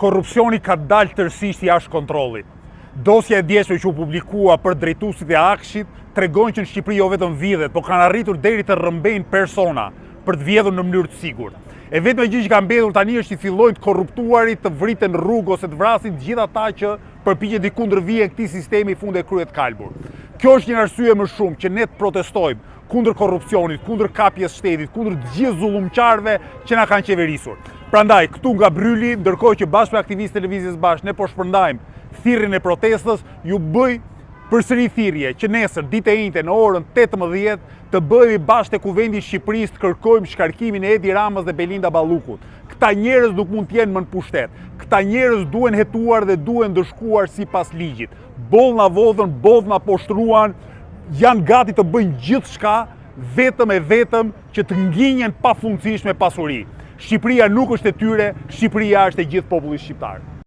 Korrupsioni ka dalë tërësisht jashtë kontrollit. Dosja e djeshme që u publikua për drejtuesit e Akshit tregon që në Shqipëri jo vetëm vjedhet, por kanë arritur deri të rrëmbejnë persona për të vjedhur në mënyrë të sigurt. E vetme gjë që ka mbetur tani është që fillojnë të korruptuarit të vriten rrugë ose të vrasin të gjithë ata që përpiqen të kundërvijen këtij sistemi funde kryet kalbur. Kjo është një arsye më shumë që ne të protestojmë kundër korrupsionit, kundër kapjes shtetit, kundër të gjithë zullumçarëve që na kanë qeverisur. Prandaj, këtu nga Bryli, ndërkohë që bashkë me aktivistë Televizjes Bashkë ne po shpërndajmë thirrjen e protestës, ju bëj përsëri thirrje që nesër, ditë e njëjtë në orën 18 të bëhemi bashkë te Kuvendi i Shqipërisë të kërkojmë shkarkimin e Edi Ramës dhe Belinda Ballukut. Këta njerëz nuk mund të jenë më në pushtet. Këta njerëz duhen hetuar dhe duhen ndëshkuar sipas ligjit. Boll na vodhën, boll na poshtruan, janë gati të bëjnë gjithçka vetëm që të ngjinjen pafundësisht me pasuri. Shqipëria nuk është e tyre, Shqipëria është e gjithë popullit shqiptar.